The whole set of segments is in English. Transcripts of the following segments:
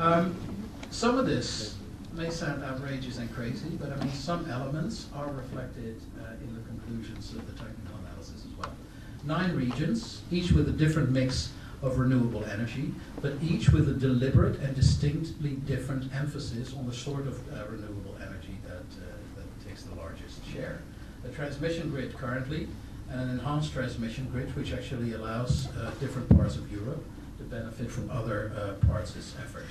Some of this may sound outrageous and crazy, but I mean some elements are reflected in the conclusions of the technical analysis as well. 9 regions, each with a different mix of renewable energy, but each with a deliberate and distinctly different emphasis on the sort of renewable energy that takes the largest share. A transmission grid currently, and an enhanced transmission grid which actually allows different parts of Europe to benefit from other parts of this effort.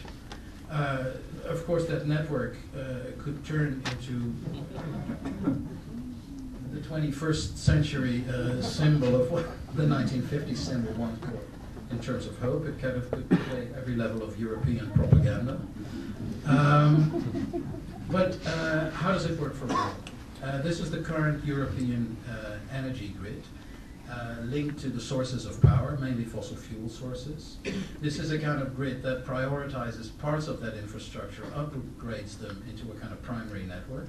Of course, that network could turn into the 21st century symbol of what the 1950s symbol once was in terms of hope. It kind of could play every level of European propaganda. But how does it work for real? This is the current European energy grid. Linked to the sources of power, mainly fossil fuel sources. This is a kind of grid that prioritizes parts of that infrastructure, upgrades them into a kind of primary network,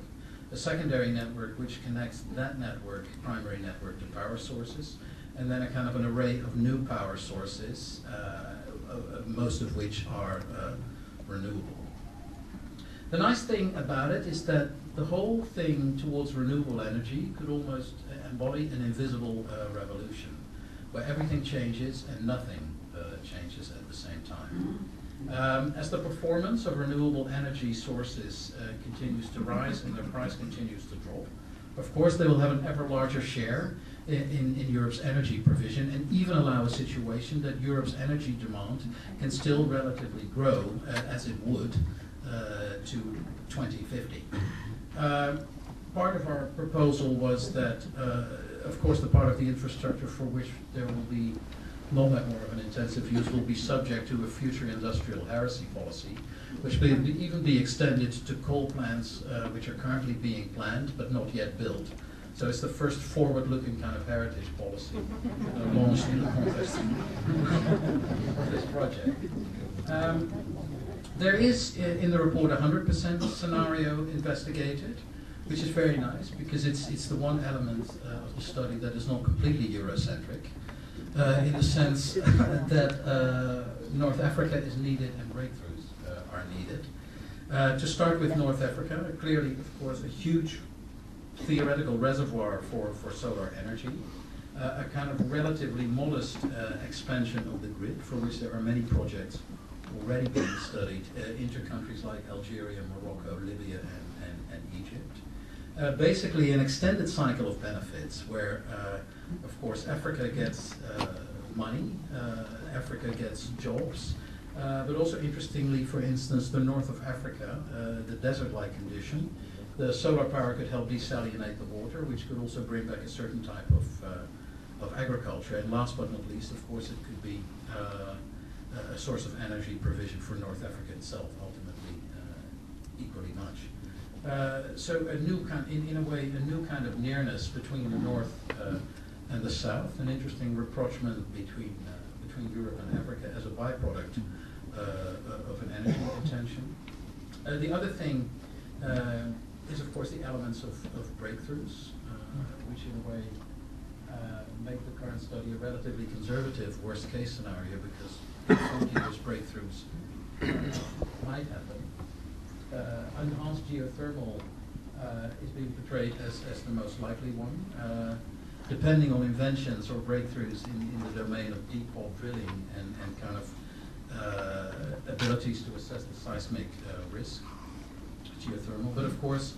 a secondary network which connects that network, primary network, to power sources, and then a kind of an array of new power sources, most of which are renewable. The nice thing about it is that the whole thing towards renewable energy could almost embody an invisible revolution, where everything changes and nothing changes at the same time. As the performance of renewable energy sources continues to rise and their price continues to drop, of course they will have an ever larger share in Europe's energy provision, and even allow a situation that Europe's energy demand can still relatively grow as it would to 2050. Part of our proposal was that, of course, the part of the infrastructure for which there will be not that more of an intensive use will be subject to a future industrial heresy policy, which may even be extended to coal plants which are currently being planned but not yet built. So it's the first forward-looking kind of heritage policy launched in the context of this project. There is in the report a 100% scenario investigated, which is very nice because it's the one element of the study that is not completely Eurocentric, in the sense that North Africa is needed and breakthroughs are needed. To start with North Africa, clearly, of course, a huge theoretical reservoir for solar energy, a kind of relatively modest expansion of the grid for which there are many projects already being studied into countries like Algeria, Morocco, Libya, and Egypt. Basically an extended cycle of benefits where, of course, Africa gets money, Africa gets jobs, but also interestingly, for instance, the north of Africa, the desert-like condition, the solar power could help desalinate the water, which could also bring back a certain type of agriculture. And last but not least, of course, it could be a source of energy provision for North Africa itself, ultimately equally much. So a new kind, in a way, a new kind of nearness between the north and the south, an interesting rapprochement between Europe and Africa as a byproduct of an energy intention. The other thing is, of course, the elements of breakthroughs, which in a way make the current study a relatively conservative worst-case scenario, because continuous breakthroughs might happen. Enhanced geothermal is being portrayed as the most likely one, depending on inventions or breakthroughs in the domain of deep hole drilling and kind of abilities to assess the seismic risk, geothermal. But of course,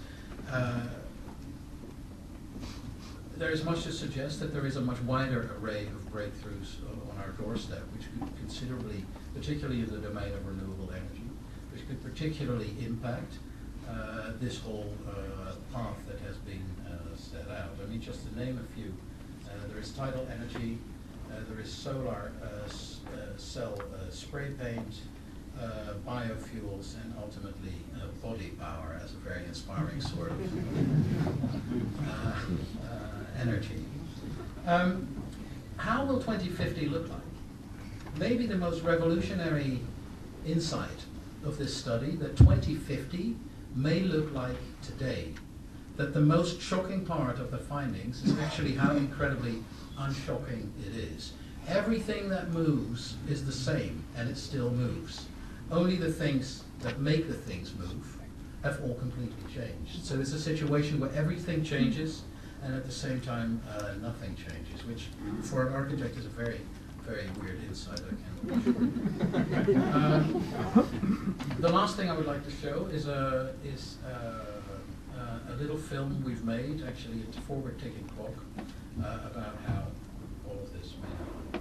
there is much to suggest that there is a much wider array of breakthroughs on our doorstep, which could considerably, particularly in the domain of renewable energy, which could particularly impact this whole path that has been set out. I mean, just to name a few, there is tidal energy, there is solar cell spray paint, biofuels, and ultimately body power as a very inspiring sort of energy. How will 2050 look like? Maybe the most revolutionary insight of this study, that 2050 may look like today. That the most shocking part of the findings is actually how incredibly unshocking it is. Everything that moves is the same, and it still moves. only the things that make the things move have all completely changed. So it's a situation where everything changes, and at the same time nothing changes, which for an architect is a very, very weird insight, I can. The last thing I would like to show is a little film we've made. Actually, it's a forward-ticking clock about how all of this may happen.